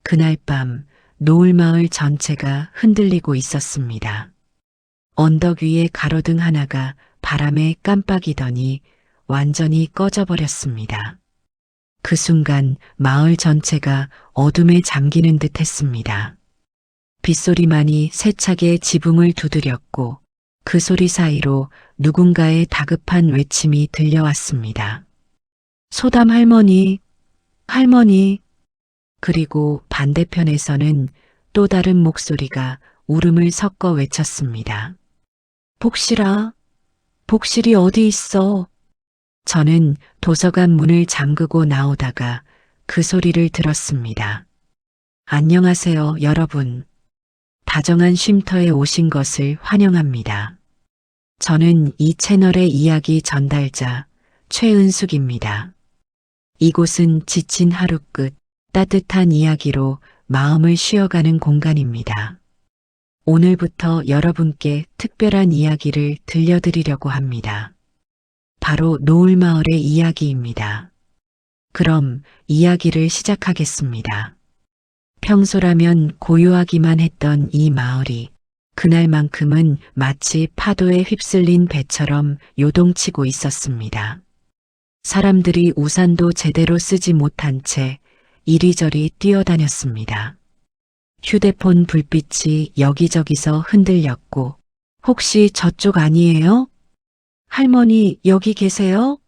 그날 밤 노을마을 전체가 흔들리고 있었습니다. 언덕 위에 가로등 하나가 바람에 깜빡이더니 완전히 꺼져버렸습니다. 그 순간 마을 전체가 어둠에 잠기는 듯 했습니다. 빗소리만이 세차게 지붕을 두드렸고 그 소리 사이로 누군가의 다급한 외침이 들려왔습니다. 소담 할머니, 할머니. 그리고 반대편에서는 또 다른 목소리가 울음을 섞어 외쳤습니다. 복실아, 복실이 어디 있어? 저는 도서관 문을 잠그고 나오다가 그 소리를 들었습니다. 안녕하세요, 여러분. 다정한 쉼터에 오신 것을 환영합니다. 저는 이 채널의 이야기 전달자 최은숙입니다. 이곳은 지친 하루 끝 따뜻한 이야기로 마음을 쉬어가는 공간입니다. 오늘부터 여러분께 특별한 이야기를 들려드리려고 합니다. 바로 노을마을의 이야기입니다. 그럼 이야기를 시작하겠습니다. 평소라면 고요하기만 했던 이 마을이 그날만큼은 마치 파도에 휩쓸린 배처럼 요동치고 있었습니다. 사람들이 우산도 제대로 쓰지 못한 채 이리저리 뛰어다녔습니다. 휴대폰 불빛이 여기저기서 흔들렸고, 혹시 저쪽 아니에요? 할머니 여기 계세요?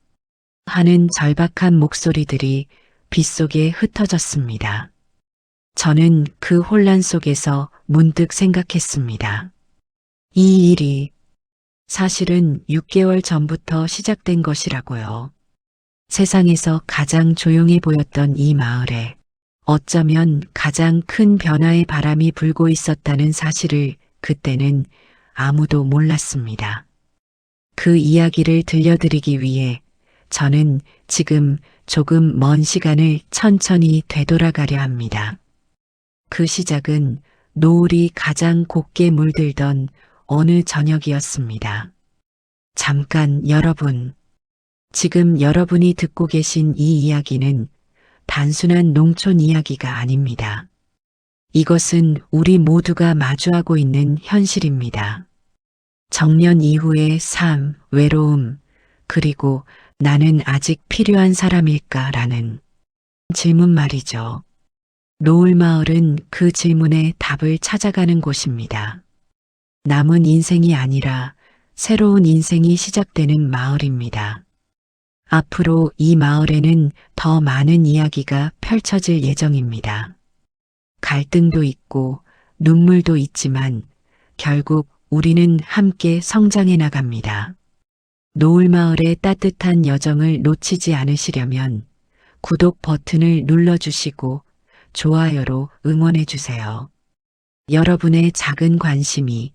하는 절박한 목소리들이 빗속에 흩어졌습니다. 저는 그 혼란 속에서 문득 생각했습니다. 이 일이 사실은 6개월 전부터 시작된 것이라고요. 세상에서 가장 조용해 보였던 이 마을에 어쩌면 가장 큰 변화의 바람이 불고 있었다는 사실을 그때는 아무도 몰랐습니다. 그 이야기를 들려드리기 위해 저는 지금 조금 먼 시간을 천천히 되돌아가려 합니다. 그 시작은 노을이 가장 곱게 물들던 어느 저녁이었습니다. 잠깐 여러분, 지금 여러분이 듣고 계신 이 이야기는 단순한 농촌 이야기가 아닙니다. 이것은 우리 모두가 마주하고 있는 현실입니다. 정년 이후의 삶, 외로움, 그리고 나는 아직 필요한 사람일까라는 질문 말이죠. 노을마을은 그 질문에 답을 찾아가는 곳입니다. 남은 인생이 아니라 새로운 인생이 시작되는 마을입니다. 앞으로 이 마을에는 더 많은 이야기가 펼쳐질 예정입니다. 갈등도 있고 눈물도 있지만 결국 우리는 함께 성장해 나갑니다. 노을마을의 따뜻한 여정을 놓치지 않으시려면 구독 버튼을 눌러주시고 좋아요로 응원해 주세요. 여러분의 작은 관심이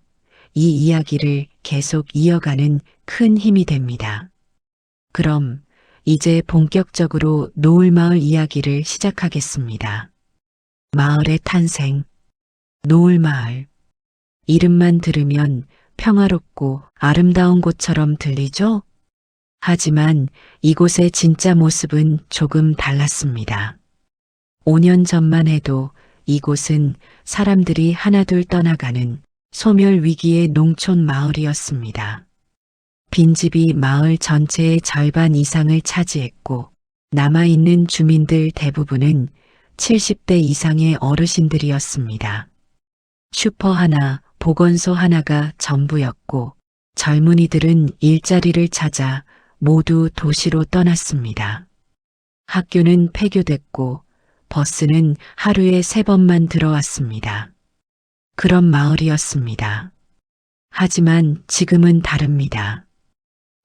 이 이야기를 계속 이어가는 큰 힘이 됩니다. 그럼 이제 본격적으로 노을마을 이야기를 시작하겠습니다. 마을의 탄생, 노을마을. 이름만 들으면 평화롭고 아름다운 곳처럼 들리죠? 하지만 이곳의 진짜 모습은 조금 달랐습니다. 5년 전만 해도 이곳은 사람들이 하나둘 떠나가는 소멸 위기의 농촌 마을이었습니다. 빈집이 마을 전체의 절반 이상을 차지했고 남아있는 주민들 대부분은 70대 이상의 어르신들이었습니다. 슈퍼 하나, 보건소 하나가 전부였고 젊은이들은 일자리를 찾아 모두 도시로 떠났습니다. 학교는 폐교됐고 버스는 하루에 3번만 들어왔습니다. 그런 마을이었습니다. 하지만 지금은 다릅니다.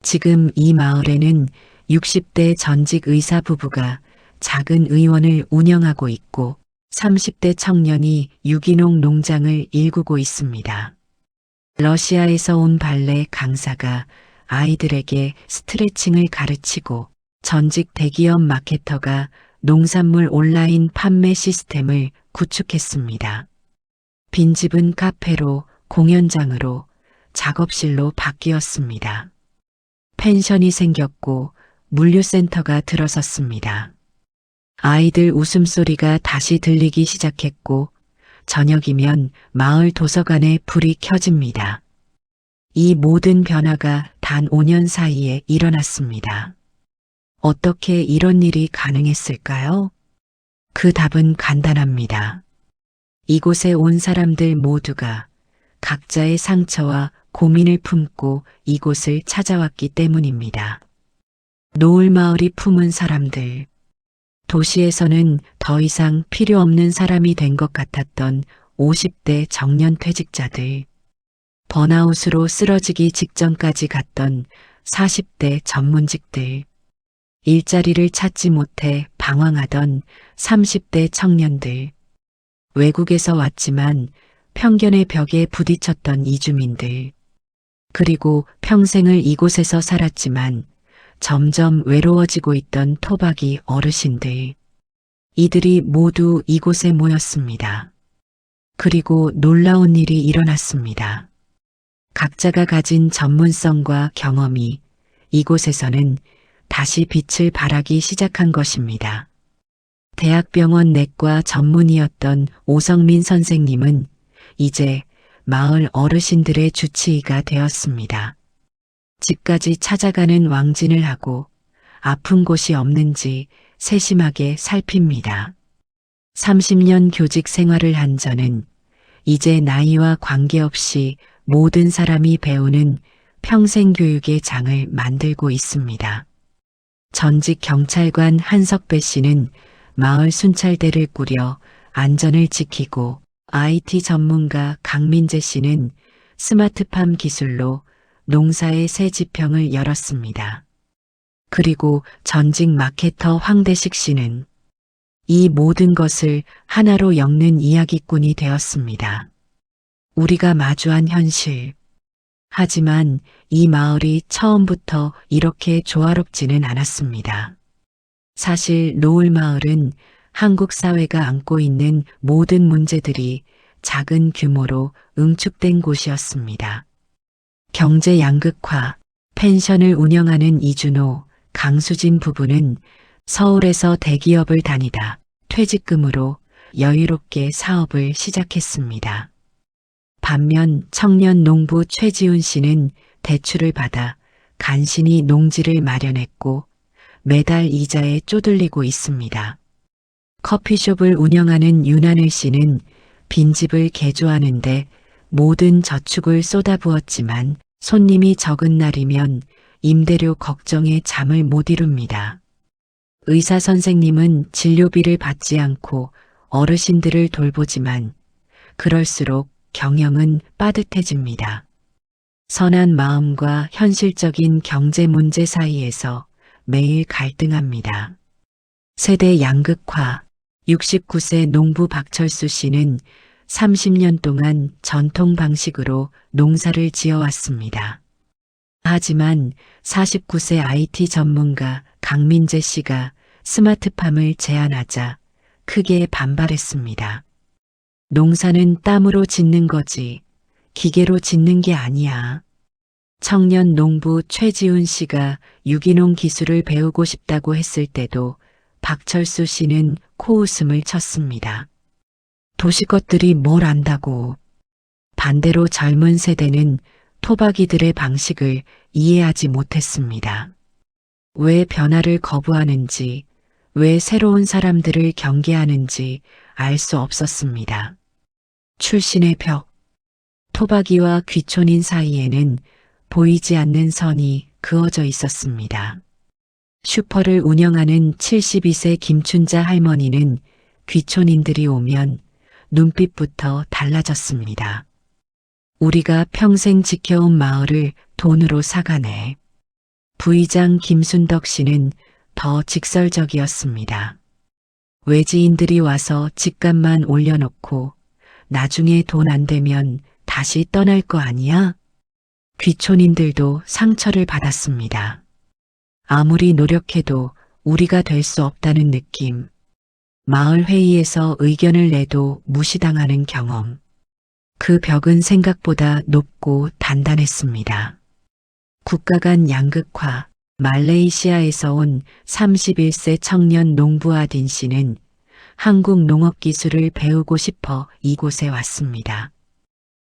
지금 이 마을에는 60대 전직 의사 부부가 작은 의원을 운영하고 있고 30대 청년이 유기농 농장을 일구고 있습니다. 러시아에서 온 발레 강사가 아이들에게 스트레칭을 가르치고 전직 대기업 마케터가 농산물 온라인 판매 시스템을 구축했습니다. 빈집은 카페로, 공연장으로, 작업실로 바뀌었습니다. 펜션이 생겼고 물류센터가 들어섰습니다. 아이들 웃음소리가 다시 들리기 시작했고 저녁이면 마을 도서관에 불이 켜집니다. 이 모든 변화가 단 5년 사이에 일어났습니다. 어떻게 이런 일이 가능했을까요? 그 답은 간단합니다. 이곳에 온 사람들 모두가 각자의 상처와 고민을 품고 이곳을 찾아왔기 때문입니다. 노을마을이 품은 사람들. 도시에서는 더 이상 필요 없는 사람이 된 것 같았던 50대 정년 퇴직자들. 번아웃으로 쓰러지기 직전까지 갔던 40대 전문직들. 일자리를 찾지 못해 방황하던 30대 청년들. 외국에서 왔지만 편견의 벽에 부딪혔던 이주민들. 그리고 평생을 이곳에서 살았지만 점점 외로워지고 있던 토박이 어르신들. 이들이 모두 이곳에 모였습니다. 그리고 놀라운 일이 일어났습니다. 각자가 가진 전문성과 경험이 이곳에서는 다시 빛을 발하기 시작한 것입니다. 대학병원 내과 전문의였던 오성민 선생님은 이제 마을 어르신들의 주치의가 되었습니다. 집까지 찾아가는 왕진을 하고 아픈 곳이 없는지 세심하게 살핍니다. 30년 교직 생활을 한 저는 이제 나이와 관계없이 모든 사람이 배우는 평생교육의 장을 만들고 있습니다. 전직 경찰관 한석배 씨는 마을 순찰대를 꾸려 안전을 지키고 IT 전문가 강민재 씨는 스마트팜 기술로 농사의 새 지평을 열었습니다. 그리고 전직 마케터 황대식 씨는 이 모든 것을 하나로 엮는 이야기꾼이 되었습니다. 우리가 마주한 현실. 하지만 이 마을이 처음부터 이렇게 조화롭지는 않았습니다. 사실 노을마을은 한국 사회가 안고 있는 모든 문제들이 작은 규모로 응축된 곳이었습니다. 경제 양극화, 펜션을 운영하는 이준호, 강수진 부부는 서울에서 대기업을 다니다 퇴직금으로 여유롭게 사업을 시작했습니다. 반면 청년 농부 최지훈 씨는 대출을 받아 간신히 농지를 마련했고 매달 이자에 쪼들리고 있습니다. 커피숍을 운영하는 윤하늘 씨는 빈집을 개조하는데 모든 저축을 쏟아부었지만 손님이 적은 날이면 임대료 걱정에 잠을 못 이룹니다. 의사 선생님은 진료비를 받지 않고 어르신들을 돌보지만 그럴수록 경영은 빠듯해집니다. 선한 마음과 현실적인 경제 문제 사이에서 매일 갈등합니다. 세대 양극화. 69세 농부 박철수 씨는 30년 동안 전통 방식으로 농사를 지어왔습니다. 하지만 49세 IT 전문가 강민재 씨가 스마트팜을 제안하자 크게 반발했습니다. 농사는 땀으로 짓는 거지 기계로 짓는 게 아니야. 청년 농부 최지훈 씨가 유기농 기술을 배우고 싶다고 했을 때도 박철수 씨는 코웃음을 쳤습니다. 도시 것들이 뭘 안다고. 반대로 젊은 세대는 토박이들의 방식을 이해하지 못했습니다. 왜 변화를 거부하는지, 왜 새로운 사람들을 경계하는지 알 수 없었습니다. 출신의 벽. 토박이와 귀촌인 사이에는 보이지 않는 선이 그어져 있었습니다. 슈퍼를 운영하는 72세 김춘자 할머니는 귀촌인들이 오면 눈빛부터 달라졌습니다. 우리가 평생 지켜온 마을을 돈으로 사가네. 부의장 김순덕 씨는 더 직설적이었습니다. 외지인들이 와서 집값만 올려놓고 나중에 돈 안 되면 다시 떠날 거 아니야? 귀촌인들도 상처를 받았습니다. 아무리 노력해도 우리가 될 수 없다는 느낌. 마을 회의에서 의견을 내도 무시당하는 경험. 그 벽은 생각보다 높고 단단했습니다. 국가 간 양극화, 말레이시아에서 온 31세 청년 농부아딘 씨는 한국 농업 기술을 배우고 싶어 이곳에 왔습니다.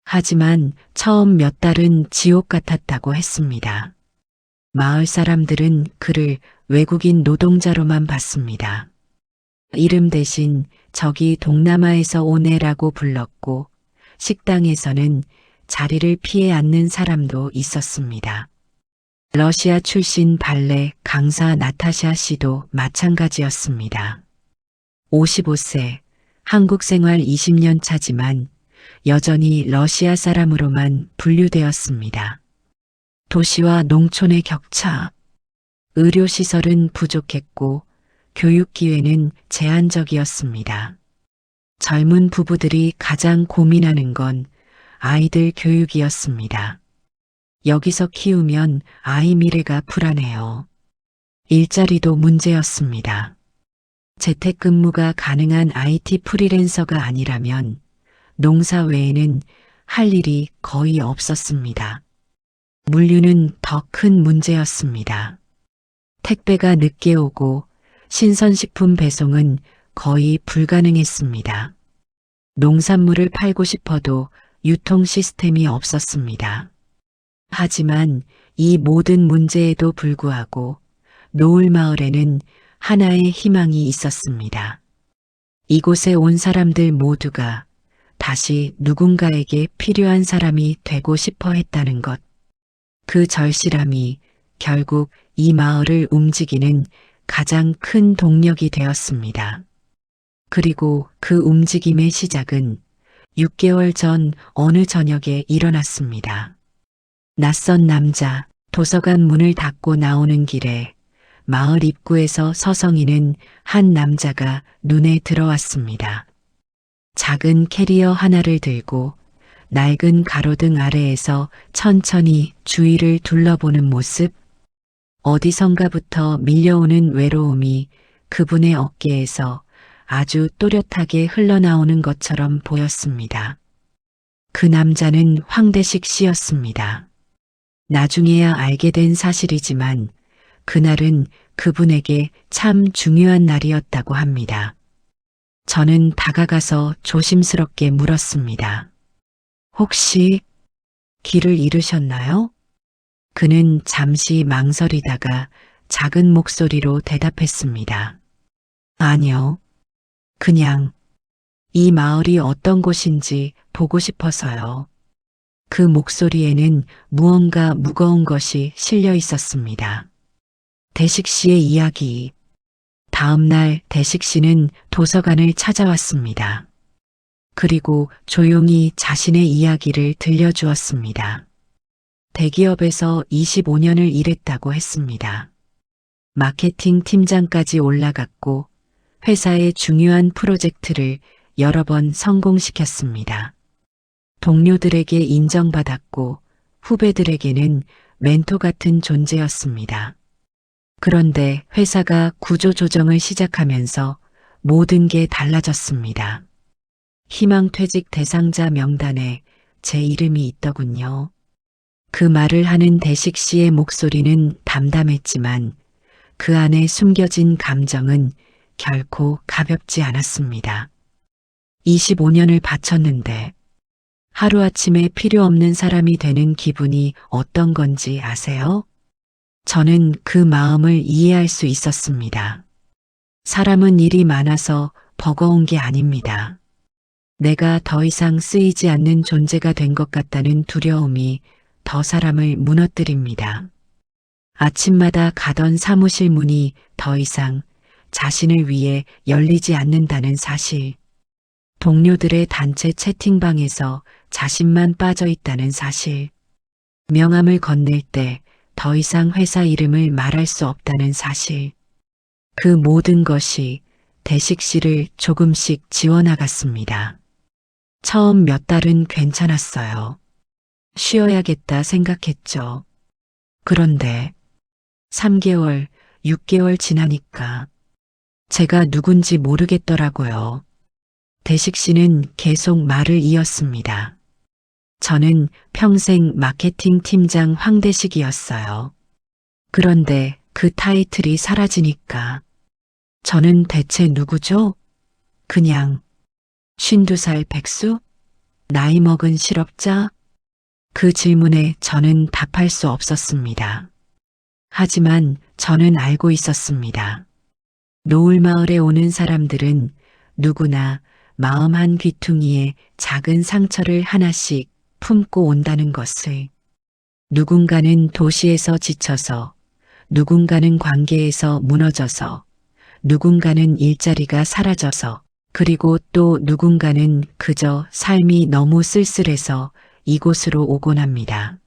하지만 처음 몇 달은 지옥 같았다고 했습니다. 마을 사람들은 그를 외국인 노동자로만 봤습니다. 이름 대신 저기 동남아에서 온 애라고 불렀고 식당에서는 자리를 피해 앉는 사람도 있었습니다. 러시아 출신 발레 강사 나타샤 씨도 마찬가지였습니다. 55세, 한국 생활 20년 차지만 여전히 러시아 사람으로만 분류되었습니다. 도시와 농촌의 격차, 의료시설은 부족했고 교육 기회는 제한적이었습니다. 젊은 부부들이 가장 고민하는 건 아이들 교육이었습니다. 여기서 키우면 아이 미래가 불안해요. 일자리도 문제였습니다. 재택근무가 가능한 IT 프리랜서가 아니라면 농사 외에는 할 일이 거의 없었습니다. 물류는 더 큰 문제였습니다. 택배가 늦게 오고 신선식품 배송은 거의 불가능했습니다. 농산물을 팔고 싶어도 유통 시스템이 없었습니다. 하지만 이 모든 문제에도 불구하고 노을마을에는 하나의 희망이 있었습니다. 이곳에 온 사람들 모두가 다시 누군가에게 필요한 사람이 되고 싶어 했다는 것. 그 절실함이 결국 이 마을을 움직이는 가장 큰 동력이 되었습니다. 그리고 그 움직임의 시작은 6개월 전 어느 저녁에 일어났습니다. 낯선 남자, 도서관 문을 닫고 나오는 길에 마을 입구에서 서성이는 한 남자가 눈에 들어왔습니다. 작은 캐리어 하나를 들고 낡은 가로등 아래에서 천천히 주위를 둘러보는 모습, 어디선가부터 밀려오는 외로움이 그분의 어깨에서 아주 또렷하게 흘러나오는 것처럼 보였습니다. 그 남자는 황대식 씨였습니다. 나중에야 알게 된 사실이지만 그날은 그분에게 참 중요한 날이었다고 합니다. 저는 다가가서 조심스럽게 물었습니다. 혹시 길을 잃으셨나요? 그는 잠시 망설이다가 작은 목소리로 대답했습니다. 아니요. 그냥 이 마을이 어떤 곳인지 보고 싶어서요. 그 목소리에는 무언가 무거운 것이 실려 있었습니다. 대식 씨의 이야기. 다음 날 대식 씨는 도서관을 찾아왔습니다. 그리고 조용히 자신의 이야기를 들려주었습니다. 대기업에서 25년을 일했다고 했습니다. 마케팅 팀장까지 올라갔고 회사의 중요한 프로젝트를 여러 번 성공시켰습니다. 동료들에게 인정받았고 후배들에게는 멘토 같은 존재였습니다. 그런데 회사가 구조조정을 시작하면서 모든 게 달라졌습니다. 희망퇴직 대상자 명단에 제 이름이 있더군요. 그 말을 하는 대식 씨의 목소리는 담담했지만 그 안에 숨겨진 감정은 결코 가볍지 않았습니다. 25년을 바쳤는데 하루아침에 필요 없는 사람이 되는 기분이 어떤 건지 아세요? 저는 그 마음을 이해할 수 있었습니다. 사람은 일이 많아서 버거운 게 아닙니다. 내가 더 이상 쓰이지 않는 존재가 된 것 같다는 두려움이 더 사람을 무너뜨립니다. 아침마다 가던 사무실 문이 더 이상 자신을 위해 열리지 않는다는 사실. 동료들의 단체 채팅방에서 자신만 빠져 있다는 사실. 명함을 건넬 때 더 이상 회사 이름을 말할 수 없다는 사실. 그 모든 것이 대식 씨를 조금씩 지워나갔습니다. 처음 몇 달은 괜찮았어요. 쉬어야겠다 생각했죠. 그런데 3개월, 6개월 지나니까 제가 누군지 모르겠더라고요. 대식 씨는 계속 말을 이었습니다. 저는 평생 마케팅 팀장 황대식이었어요. 그런데 그 타이틀이 사라지니까 저는 대체 누구죠? 그냥 52살 백수? 나이 먹은 실업자? 그 질문에 저는 답할 수 없었습니다. 하지만 저는 알고 있었습니다. 노을마을에 오는 사람들은 누구나 마음 한 귀퉁이에 작은 상처를 하나씩 품고 온다는 것을. 누군가는 도시에서 지쳐서, 누군가는 관계에서 무너져서, 누군가는 일자리가 사라져서, 그리고 또 누군가는 그저 삶이 너무 쓸쓸해서 이곳으로 오곤 합니다.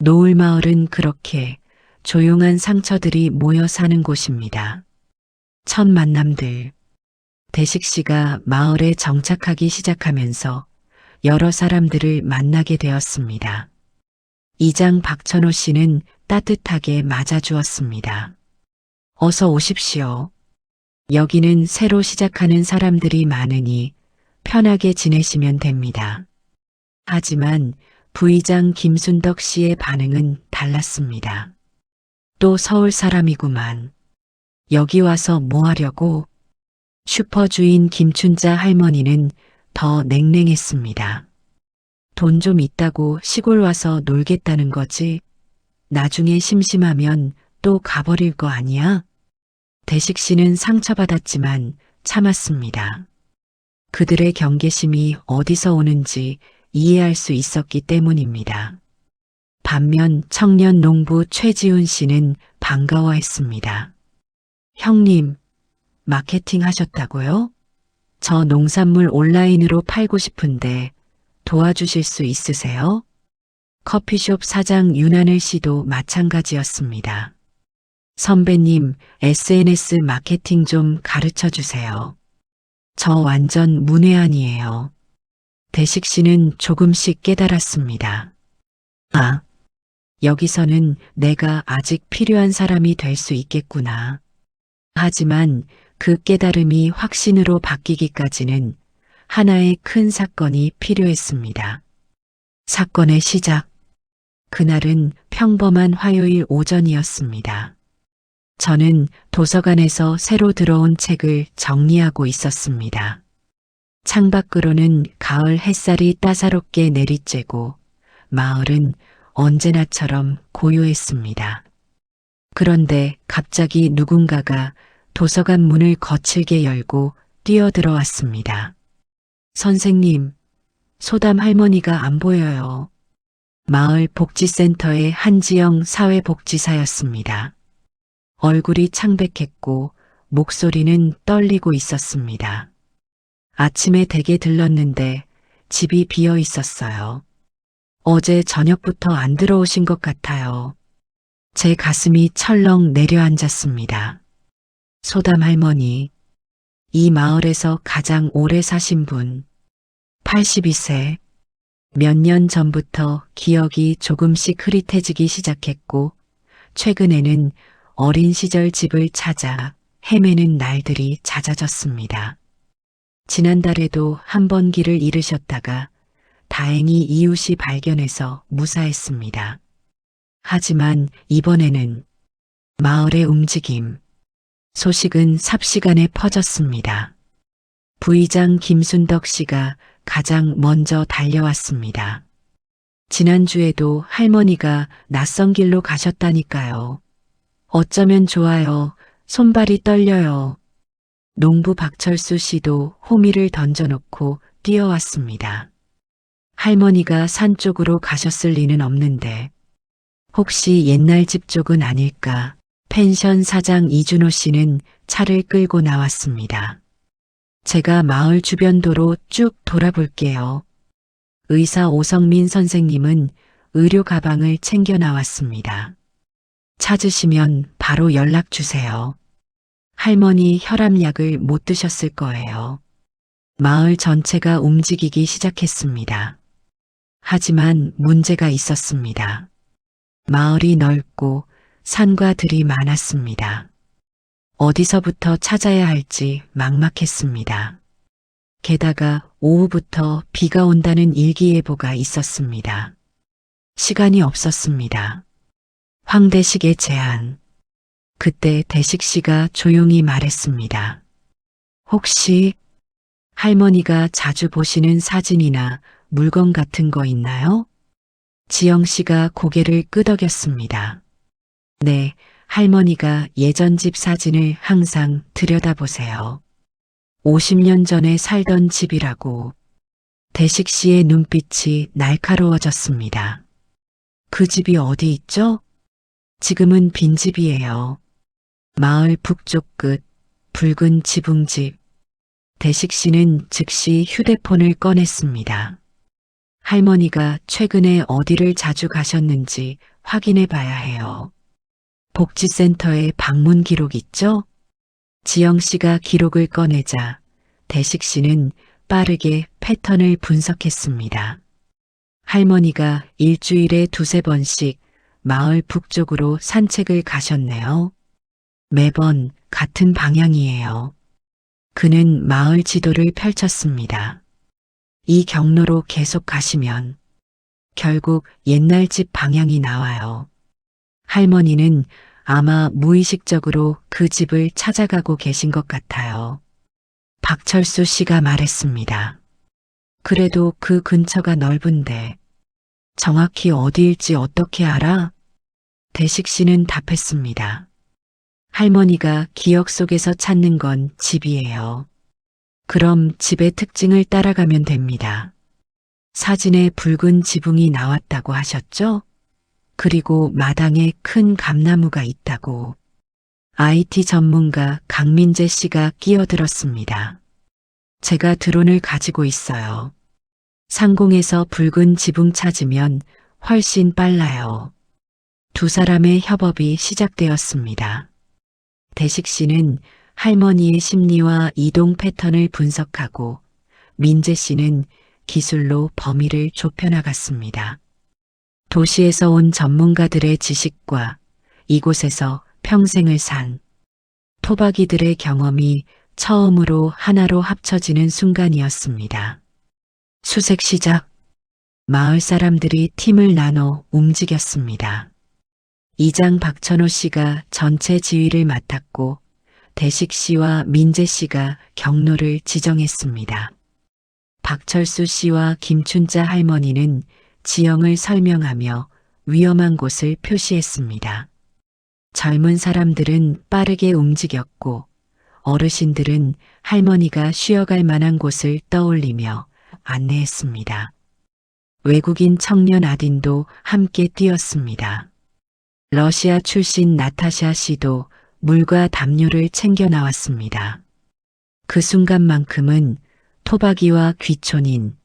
노을마을은 그렇게 조용한 상처들이 모여 사는 곳입니다. 첫 만남들. 대식 씨가 마을에 정착하기 시작하면서 여러 사람들을 만나게 되었습니다. 이장 박천호 씨는 따뜻하게 맞아주었습니다. 어서 오십시오. 여기는 새로 시작하는 사람들이 많으니 편하게 지내시면 됩니다. 하지만 부의장 김순덕 씨의 반응은 달랐습니다. 또 서울 사람이구만. 여기 와서 뭐 하려고? 슈퍼 주인 김춘자 할머니는 더 냉랭했습니다. 돈 좀 있다고 시골 와서 놀겠다는 거지. 나중에 심심하면 또 가버릴 거 아니야? 대식 씨는 상처받았지만 참았습니다. 그들의 경계심이 어디서 오는지 이해할 수 있었기 때문입니다. 반면 청년 농부 최지훈 씨는 반가워했습니다. 형님, 마케팅 하셨다고요? 저 농산물 온라인으로 팔고 싶은데 도와주실 수 있으세요? 커피숍 사장 윤하늘 씨도 마찬가지였습니다. 선배님, SNS 마케팅 좀 가르쳐 주세요. 저 완전 문외한이에요. 대식 씨는 조금씩 깨달았습니다. 아, 여기서는 내가 아직 필요한 사람이 될 수 있겠구나. 하지만 그 깨달음이 확신으로 바뀌기까지는 하나의 큰 사건이 필요했습니다. 사건의 시작. 그날은 평범한 화요일 오전이었습니다. 저는 도서관에서 새로 들어온 책을 정리하고 있었습니다. 창밖으로는 가을 햇살이 따사롭게 내리쬐고 마을은 언제나처럼 고요했습니다. 그런데 갑자기 누군가가 도서관 문을 거칠게 열고 뛰어들어왔습니다. 선생님, 소담 할머니가 안 보여요. 마을 복지센터의 한지영 사회복지사였습니다. 얼굴이 창백했고 목소리는 떨리고 있었습니다. 아침에 댁에 들렀는데 집이 비어 있었어요. 어제 저녁부터 안 들어오신 것 같아요. 제 가슴이 철렁 내려앉았습니다. 소담 할머니, 이 마을에서 가장 오래 사신 분, 82세. 몇 년 전부터 기억이 조금씩 흐릿해지기 시작했고, 최근에는 어린 시절 집을 찾아 헤매는 날들이 잦아졌습니다. 지난달에도 한 번 길을 잃으셨다가 다행히 이웃이 발견해서 무사했습니다. 하지만 이번에는 마을의 움직임, 소식은 삽시간에 퍼졌습니다. 부의장 김순덕 씨가 가장 먼저 달려왔습니다. 지난주에도 할머니가 낯선 길로 가셨다니까요. 어쩌면 좋아요. 손발이 떨려요. 농부 박철수 씨도 호미를 던져놓고 뛰어왔습니다. 할머니가 산 쪽으로 가셨을 리는 없는데 혹시 옛날 집 쪽은 아닐까? 펜션 사장 이준호 씨는 차를 끌고 나왔습니다. 제가 마을 주변 도로 쭉 돌아볼게요. 의사 오성민 선생님은 의료 가방을 챙겨 나왔습니다. 찾으시면 바로 연락 주세요. 할머니 혈압약을 못 드셨을 거예요. 마을 전체가 움직이기 시작했습니다. 하지만 문제가 있었습니다. 마을이 넓고 산과 들이 많았습니다. 어디서부터 찾아야 할지 막막했습니다. 게다가 오후부터 비가 온다는 일기예보가 있었습니다. 시간이 없었습니다. 황대식의 제안. 그때 대식 씨가 조용히 말했습니다. 혹시 할머니가 자주 보시는 사진이나 물건 같은 거 있나요? 지영 씨가 고개를 끄덕였습니다. 네, 할머니가 예전 집 사진을 항상 들여다보세요. 50년 전에 살던 집이라고. 대식 씨의 눈빛이 날카로워졌습니다. 그 집이 어디 있죠? 지금은 빈집이에요. 마을 북쪽 끝, 붉은 지붕집. 대식 씨는 즉시 휴대폰을 꺼냈습니다. 할머니가 최근에 어디를 자주 가셨는지 확인해 봐야 해요. 복지센터에 방문 기록 있죠? 지영 씨가 기록을 꺼내자 대식 씨는 빠르게 패턴을 분석했습니다. 할머니가 일주일에 두세 번씩 마을 북쪽으로 산책을 가셨네요. 매번 같은 방향이에요. 그는 마을 지도를 펼쳤습니다. 이 경로로 계속 가시면 결국 옛날 집 방향이 나와요. 할머니는 아마 무의식적으로 그 집을 찾아가고 계신 것 같아요. 박철수 씨가 말했습니다. 그래도 그 근처가 넓은데 정확히 어디일지 어떻게 알아? 대식 씨는 답했습니다. 할머니가 기억 속에서 찾는 건 집이에요. 그럼 집의 특징을 따라가면 됩니다. 사진에 붉은 지붕이 나왔다고 하셨죠? 그리고 마당에 큰 감나무가 있다고. IT 전문가 강민재 씨가 끼어들었습니다. 제가 드론을 가지고 있어요. 상공에서 붉은 지붕 찾으면 훨씬 빨라요. 두 사람의 협업이 시작되었습니다. 대식 씨는 할머니의 심리와 이동 패턴을 분석하고 민재 씨는 기술로 범위를 좁혀나갔습니다. 도시에서 온 전문가들의 지식과 이곳에서 평생을 산 토박이들의 경험이 처음으로 하나로 합쳐지는 순간이었습니다. 수색 시작. 마을 사람들이 팀을 나눠 움직였습니다. 이장 박천호 씨가 전체 지휘를 맡았고 대식 씨와 민재 씨가 경로를 지정했습니다. 박철수 씨와 김춘자 할머니는 지형을 설명하며 위험한 곳을 표시했습니다. 젊은 사람들은 빠르게 움직였고 어르신들은 할머니가 쉬어갈 만한 곳을 떠올리며 안내했습니다. 외국인 청년 아딘도 함께 뛰었습니다. 러시아 출신 나타샤 씨도 물과 담요를 챙겨 나왔습니다. 그 순간만큼은 토박이와 귀촌인,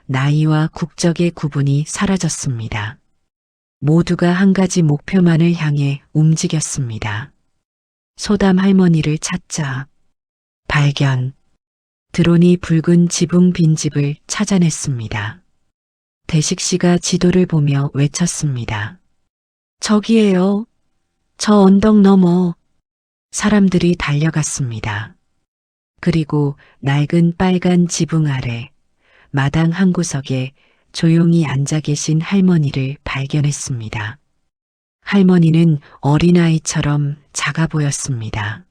나이와 국적의 구분이 사라졌습니다. 모두가 한 가지 목표만을 향해 움직였습니다. 소담 할머니를 찾자. 발견. 드론이 붉은 지붕 빈집을 찾아냈습니다. 대식 씨가 지도를 보며 외쳤습니다. 저기에요. 저 언덕 너머. 사람들이 달려갔습니다. 그리고 낡은 빨간 지붕 아래 마당 한 구석에 조용히 앉아 계신 할머니를 발견했습니다. 할머니는 어린아이처럼 작아 보였습니다.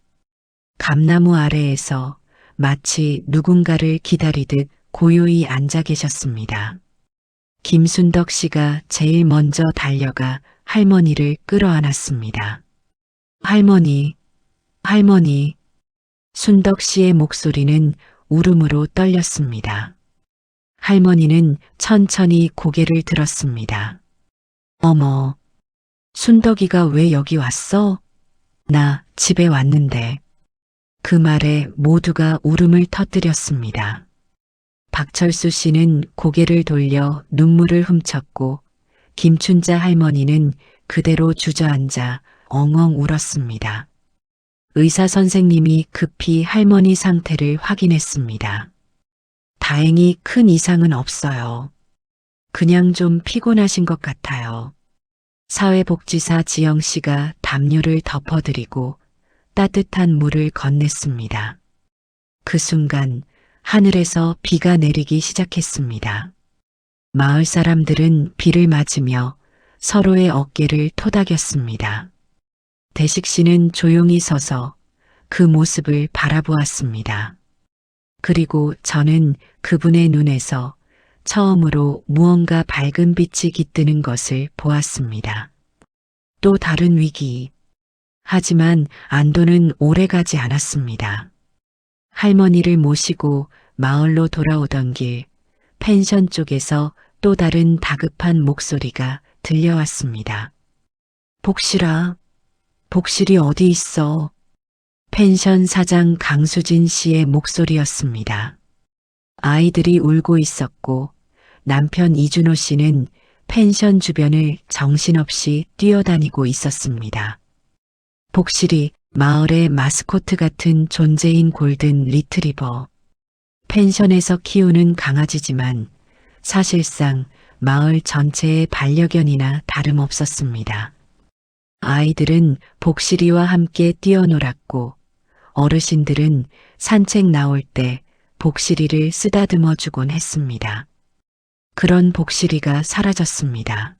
감나무 아래에서 마치 누군가를 기다리듯 고요히 앉아 계셨습니다. 김순덕 씨가 제일 먼저 달려가 할머니를 끌어안았습니다. 할머니, 할머니. 순덕 씨의 목소리는 울음으로 떨렸습니다. 할머니는 천천히 고개를 들었습니다. 어머, 순덕이가 왜 여기 왔어? 나 집에 왔는데. 그 말에 모두가 울음을 터뜨렸습니다. 박철수 씨는 고개를 돌려 눈물을 훔쳤고 김춘자 할머니는 그대로 주저앉아 엉엉 울었습니다. 의사 선생님이 급히 할머니 상태를 확인했습니다. 다행히 큰 이상은 없어요. 그냥 좀 피곤하신 것 같아요. 사회복지사 지영 씨가 담요를 덮어드리고 따뜻한 물을 건넸습니다. 그 순간 하늘에서 비가 내리기 시작했습니다. 마을 사람들은 비를 맞으며 서로의 어깨를 토닥였습니다. 대식 씨는 조용히 서서 그 모습을 바라보았습니다. 그리고 저는 그분의 눈에서 처음으로 무언가 밝은 빛이 깃드는 것을 보았습니다. 또 다른 위기. 하지만 안도는 오래가지 않았습니다. 할머니를 모시고 마을로 돌아오던 길, 펜션 쪽에서 또 다른 다급한 목소리가 들려왔습니다. 복실아, 복실이 어디 있어? 펜션 사장 강수진 씨의 목소리였습니다. 아이들이 울고 있었고 남편 이준호 씨는 펜션 주변을 정신없이 뛰어다니고 있었습니다. 복실이 마을의 마스코트 같은 존재인 골든 리트리버. 펜션에서 키우는 강아지지만 사실상 마을 전체의 반려견이나 다름없었습니다. 아이들은 복실이와 함께 뛰어놀았고 어르신들은 산책 나올 때 복실이를 쓰다듬어 주곤 했습니다. 그런 복실이가 사라졌습니다.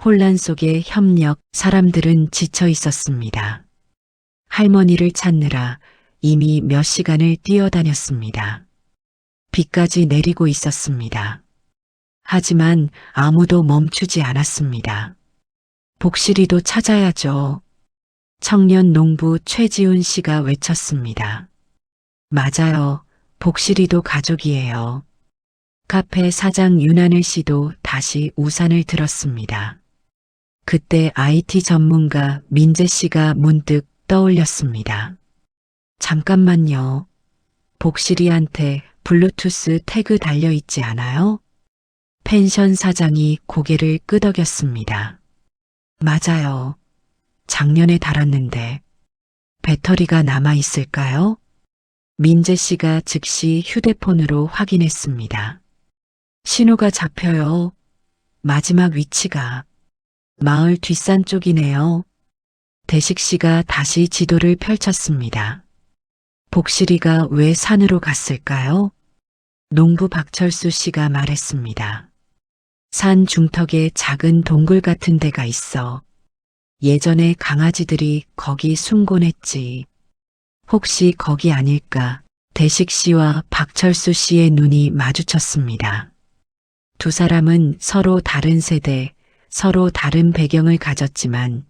혼란 속의 협력, 사람들은 지쳐 있었습니다. 할머니를 찾느라 이미 몇 시간을 뛰어다녔습니다. 비까지 내리고 있었습니다. 하지만 아무도 멈추지 않았습니다. 복실이도 찾아야죠. 청년 농부 최지훈 씨가 외쳤습니다. 맞아요. 복실이도 가족이에요. 카페 사장 윤하늘 씨도 다시 우산을 들었습니다. 그때 IT 전문가 민재 씨가 문득 떠올렸습니다. 잠깐만요. 복실이한테 블루투스 태그 달려 있지 않아요? 펜션 사장이 고개를 끄덕였습니다. 맞아요. 작년에 달았는데 배터리가 남아 있을까요? 민재 씨가 즉시 휴대폰으로 확인했습니다. 신호가 잡혀요. 마지막 위치가 마을 뒷산 쪽이네요. 대식 씨가 다시 지도를 펼쳤습니다. 복실이가 왜 산으로 갔을까요? 농부 박철수 씨가 말했습니다. 산 중턱에 작은 동굴 같은 데가 있어. 예전에 강아지들이 거기 숨곤 했지. 혹시 거기 아닐까? 대식 씨와 박철수 씨의 눈이 마주쳤습니다. 두 사람은 서로 다른 세대, 서로 다른 배경을 가졌지만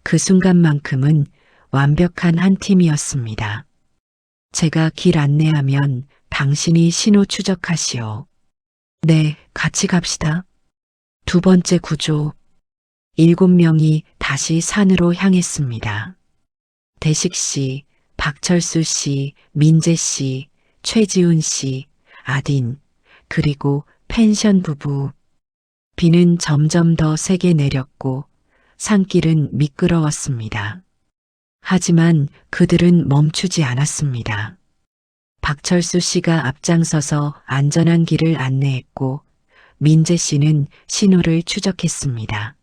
그 순간만큼은 완벽한 한 팀이었습니다. 제가 길 안내하면 당신이 신호 추적하시오. 네, 같이 갑시다. 두 번째 구조. 7명이 다시 산으로 향했습니다. 대식 씨, 박철수 씨, 민재 씨, 최지훈 씨, 아딘, 그리고 펜션 부부. 비는 점점 더 세게 내렸고 산길은 미끄러웠습니다. 하지만 그들은 멈추지 않았습니다. 박철수 씨가 앞장서서 안전한 길을 안내했고 민재 씨는 신호를 추적했습니다.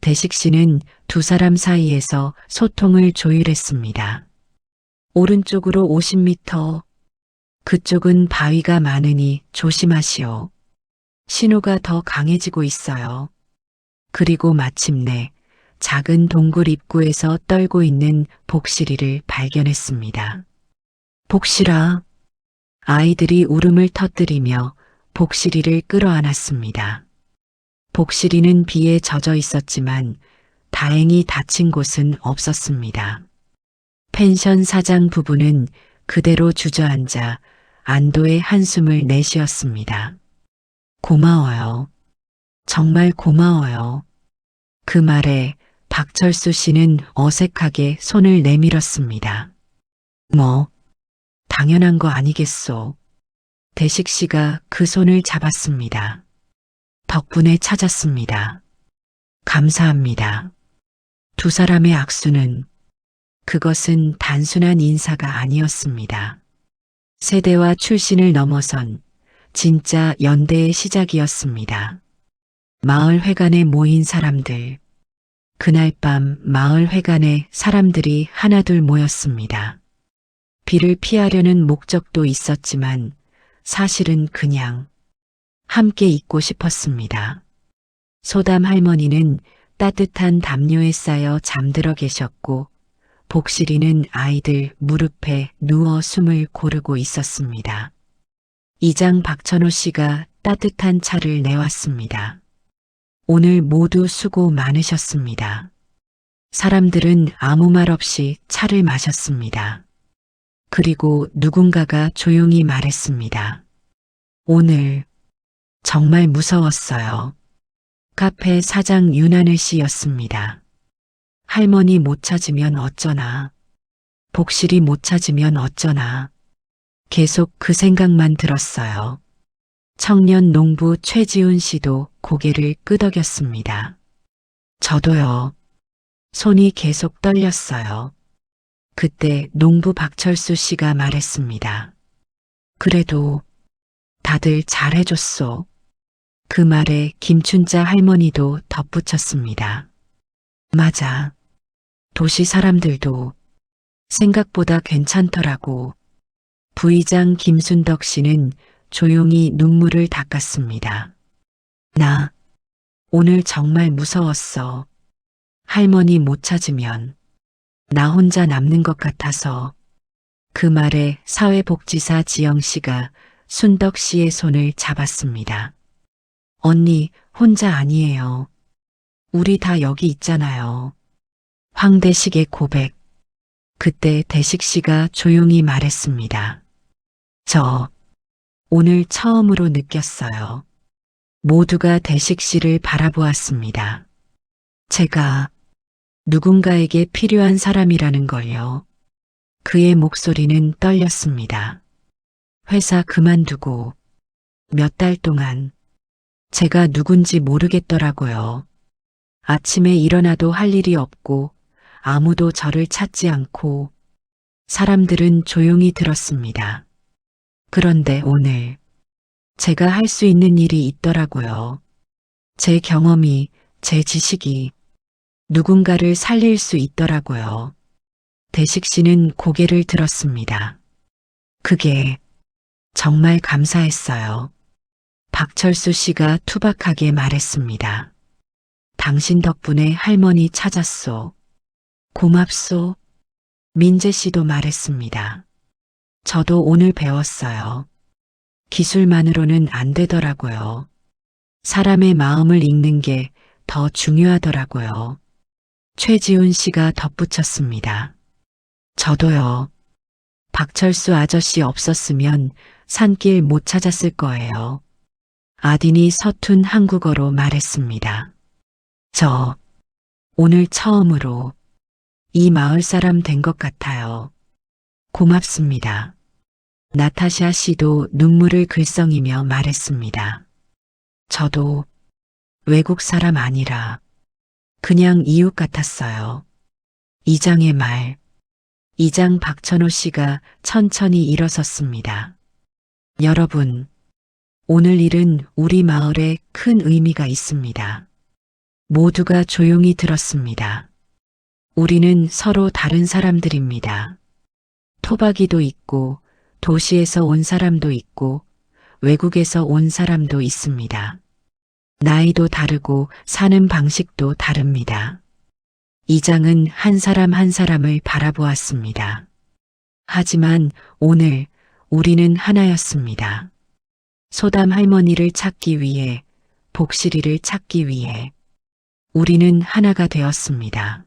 대식 씨는 두 사람 사이에서 소통을 조율했습니다. 오른쪽으로 50m. 그쪽은 바위가 많으니 조심하시오. 신호가 더 강해지고 있어요. 그리고 마침내 작은 동굴 입구에서 떨고 있는 복실이를 발견했습니다. 복실아. 아이들이 울음을 터뜨리며 복실이를 끌어안았습니다. 복실이는 비에 젖어 있었지만 다행히 다친 곳은 없었습니다. 펜션 사장 부부는 그대로 주저앉아 안도의 한숨을 내쉬었습니다. 고마워요. 정말 고마워요. 그 말에 박철수 씨는 어색하게 손을 내밀었습니다. 뭐, 당연한 거 아니겠소. 대식 씨가 그 손을 잡았습니다. 덕분에 찾았습니다. 감사합니다. 두 사람의 악수는 그것은 단순한 인사가 아니었습니다. 세대와 출신을 넘어선 진짜 연대의 시작이었습니다. 마을 회관에 모인 사람들. 그날 밤 마을 회관에 사람들이 하나둘 모였습니다. 비를 피하려는 목적도 있었지만 사실은 그냥 함께 있고 싶었습니다. 소담 할머니는 따뜻한 담요에 쌓여 잠들어 계셨고 복실이는 아이들 무릎에 누워 숨을 고르고 있었습니다. 이장 박천호 씨가 따뜻한 차를 내왔습니다. 오늘 모두 수고 많으셨습니다. 사람들은 아무 말 없이 차를 마셨습니다. 그리고 누군가가 조용히 말했습니다. 오늘 정말 무서웠어요. 카페 사장 윤하늘 씨였습니다. 할머니 못 찾으면 어쩌나. 복실이 못 찾으면 어쩌나. 계속 그 생각만 들었어요. 청년 농부 최지훈 씨도 고개를 끄덕였습니다. 저도요. 손이 계속 떨렸어요. 그때 농부 박철수 씨가 말했습니다. 그래도 다들 잘해줬소. 그 말에 김춘자 할머니도 덧붙였습니다. 맞아. 도시 사람들도 생각보다 괜찮더라고. 부의장 김순덕 씨는 조용히 눈물을 닦았습니다. 나 오늘 정말 무서웠어. 할머니 못 찾으면 나 혼자 남는 것 같아서. 그 말에 사회복지사 지영 씨가 순덕 씨의 손을 잡았습니다. 언니 혼자 아니에요. 우리 다 여기 있잖아요. 황대식의 고백. 그때 대식 씨가 조용히 말했습니다. 저 오늘 처음으로 느꼈어요. 모두가 대식 씨를 바라보았습니다. 제가 누군가에게 필요한 사람이라는 걸요. 그의 목소리는 떨렸습니다. 회사 그만두고 몇 달 동안 제가 누군지 모르겠더라고요. 아침에 일어나도 할 일이 없고 아무도 저를 찾지 않고 사람들은 조용히 들었습니다. 그런데 오늘 제가 할 수 있는 일이 있더라고요. 제 경험이, 제 지식이 누군가를 살릴 수 있더라고요. 대식 씨는 고개를 들었습니다. 그게 정말 감사했어요. 박철수 씨가 투박하게 말했습니다. 당신 덕분에 할머니 찾았소. 고맙소. 민재 씨도 말했습니다. 저도 오늘 배웠어요. 기술만으로는 안 되더라고요. 사람의 마음을 읽는 게 더 중요하더라고요. 최지훈 씨가 덧붙였습니다. 저도요. 박철수 아저씨 없었으면 산길 못 찾았을 거예요. 아딘이 서툰 한국어로 말했습니다. 저 오늘 처음으로 이 마을 사람 된 것 같아요. 고맙습니다. 나타샤 씨도 눈물을 글썽이며 말했습니다. 저도 외국 사람 아니라 그냥 이웃 같았어요. 이장의 말. 이장 박천호 씨가 천천히 일어섰습니다. 여러분, 오늘 일은 우리 마을에 큰 의미가 있습니다. 모두가 조용히 들었습니다. 우리는 서로 다른 사람들입니다. 토박이도 있고 도시에서 온 사람도 있고 외국에서 온 사람도 있습니다. 나이도 다르고 사는 방식도 다릅니다. 이장은 한 사람 한 사람을 바라보았습니다. 하지만 오늘 우리는 하나였습니다. 소담 할머니를 찾기 위해, 복실이를 찾기 위해 우리는 하나가 되었습니다.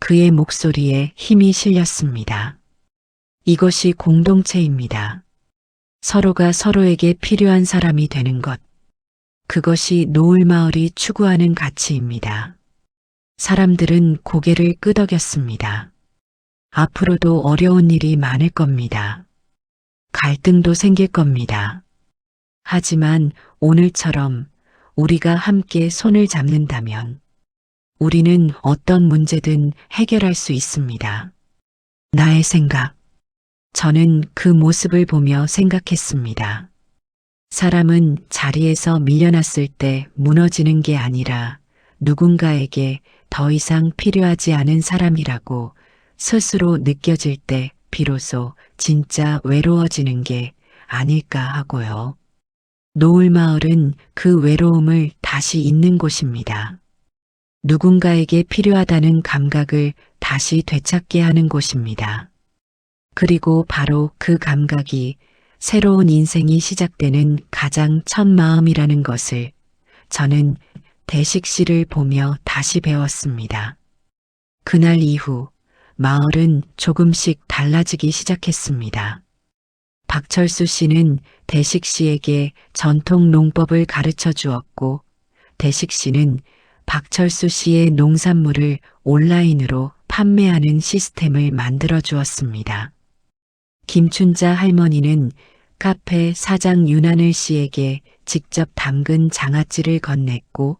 그의 목소리에 힘이 실렸습니다. 이것이 공동체입니다. 서로가 서로에게 필요한 사람이 되는 것. 그것이 노을마을이 추구하는 가치입니다. 사람들은 고개를 끄덕였습니다. 앞으로도 어려운 일이 많을 겁니다. 갈등도 생길 겁니다. 하지만 오늘처럼 우리가 함께 손을 잡는다면 우리는 어떤 문제든 해결할 수 있습니다. 나의 생각. 저는 그 모습을 보며 생각했습니다. 사람은 자리에서 밀려났을 때 무너지는 게 아니라 누군가에게 더 이상 필요하지 않은 사람이라고 스스로 느껴질 때 비로소 진짜 외로워지는 게 아닐까 하고요. 노을마을은 그 외로움을 다시 잇는 곳입니다. 누군가에게 필요하다는 감각을 다시 되찾게 하는 곳입니다. 그리고 바로 그 감각이 새로운 인생이 시작되는 가장 첫 마음이라는 것을 저는 대식 씨를 보며 다시 배웠습니다. 그날 이후 마을은 조금씩 달라지기 시작했습니다. 박철수 씨는 대식 씨에게 전통 농법을 가르쳐 주었고, 대식 씨는 박철수 씨의 농산물을 온라인으로 판매하는 시스템을 만들어 주었습니다. 김춘자 할머니는 카페 사장 윤하늘 씨에게 직접 담근 장아찌를 건넸고,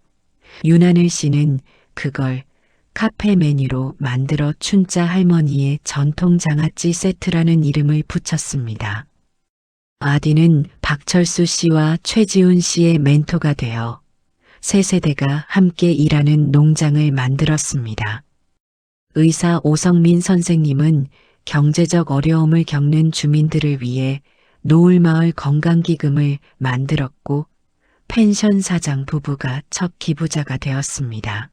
윤하늘 씨는 그걸 카페 메뉴로 만들어 춘자 할머니의 전통 장아찌 세트라는 이름을 붙였습니다. 아디는 박철수 씨와 최지훈 씨의 멘토가 되어 세 세대가 함께 일하는 농장을 만들었습니다. 의사 오성민 선생님은 경제적 어려움을 겪는 주민들을 위해 노을마을 건강기금을 만들었고, 펜션 사장 부부가 첫 기부자가 되었습니다.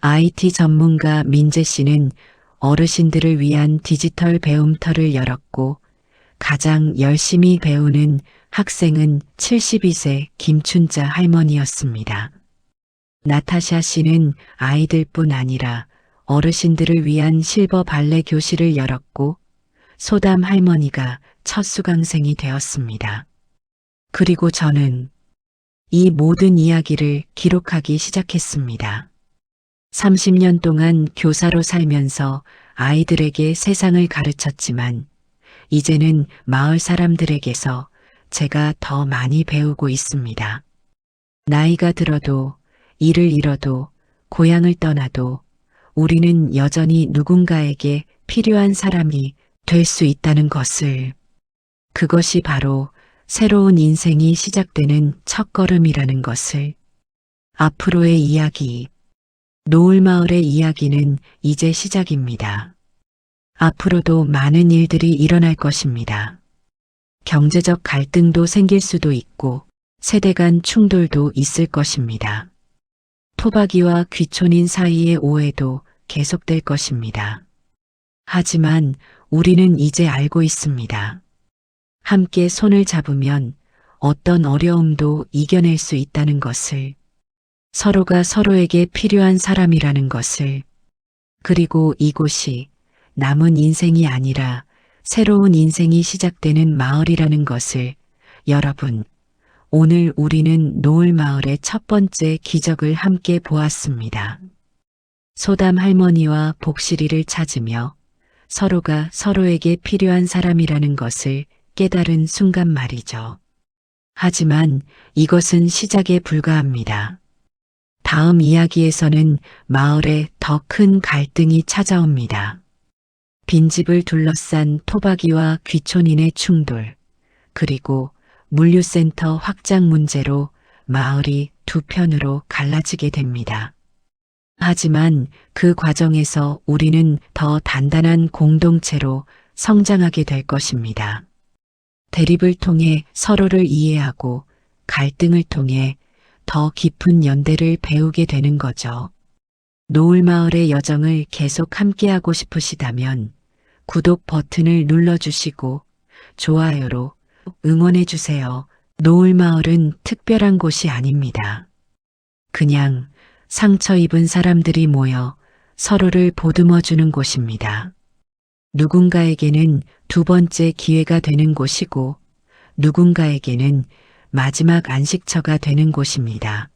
IT 전문가 민재 씨는 어르신들을 위한 디지털 배움터를 열었고, 가장 열심히 배우는 학생은 72세 김춘자 할머니였습니다. 나타샤 씨는 아이들뿐 아니라 어르신들을 위한 실버 발레 교실을 열었고, 소담 할머니가 첫 수강생이 되었습니다. 그리고 저는 이 모든 이야기를 기록하기 시작했습니다. 30년 동안 교사로 살면서 아이들에게 세상을 가르쳤지만, 이제는 마을 사람들에게서 제가 더 많이 배우고 있습니다. 나이가 들어도, 일을 잃어도, 고향을 떠나도 우리는 여전히 누군가에게 필요한 사람이 될 수 있다는 것을, 그것이 바로 새로운 인생이 시작되는 첫걸음이라는 것을, 앞으로의 이야기, 노을마을의 이야기는 이제 시작입니다. 앞으로도 많은 일들이 일어날 것입니다. 경제적 갈등도 생길 수도 있고 세대 간 충돌도 있을 것입니다. 토박이와 귀촌인 사이의 오해도 계속될 것입니다. 하지만 우리는 이제 알고 있습니다. 함께 손을 잡으면 어떤 어려움도 이겨낼 수 있다는 것을, 서로가 서로에게 필요한 사람이라는 것을, 그리고 이곳이 남은 인생이 아니라 새로운 인생이 시작되는 마을이라는 것을, 여러분, 오늘 우리는 노을마을의 첫 번째 기적을 함께 보았습니다. 소담 할머니와 복실이를 찾으며 서로가 서로에게 필요한 사람이라는 것을 깨달은 순간 말이죠. 하지만 이것은 시작에 불과합니다. 다음 이야기에서는 마을에 더 큰 갈등이 찾아옵니다. 빈집을 둘러싼 토박이와 귀촌인의 충돌, 그리고 물류센터 확장 문제로 마을이 두 편으로 갈라지게 됩니다. 하지만 그 과정에서 우리는 더 단단한 공동체로 성장하게 될 것입니다. 대립을 통해 서로를 이해하고 갈등을 통해 더 깊은 연대를 배우게 되는 거죠. 노을마을의 여정을 계속 함께하고 싶으시다면 구독 버튼을 눌러주시고 좋아요로 응원해주세요. 노을마을은 특별한 곳이 아닙니다. 그냥 상처 입은 사람들이 모여 서로를 보듬어주는 곳입니다. 누군가에게는 두 번째 기회가 되는 곳이고, 누군가에게는 마지막 안식처가 되는 곳입니다.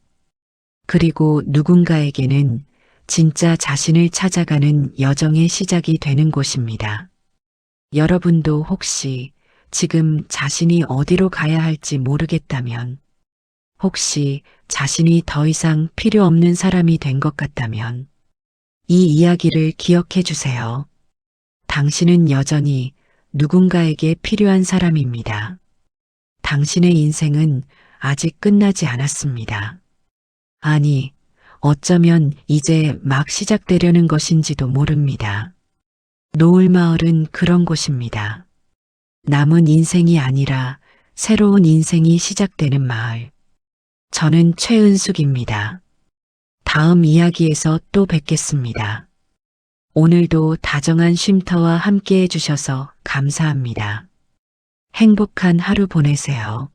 그리고 누군가에게는 진짜 자신을 찾아가는 여정의 시작이 되는 곳입니다. 여러분도 혹시 지금 자신이 어디로 가야 할지 모르겠다면, 혹시 자신이 더 이상 필요 없는 사람이 된 것 같다면, 이 이야기를 기억해 주세요. 당신은 여전히 누군가에게 필요한 사람입니다. 당신의 인생은 아직 끝나지 않았습니다. 아니, 어쩌면 이제 막 시작되려는 것인지도 모릅니다. 노을마을은 그런 곳입니다. 남은 인생이 아니라 새로운 인생이 시작되는 마을. 저는 최은숙입니다. 다음 이야기에서 또 뵙겠습니다. 오늘도 다정한 쉼터와 함께 해주셔서 감사합니다. 행복한 하루 보내세요.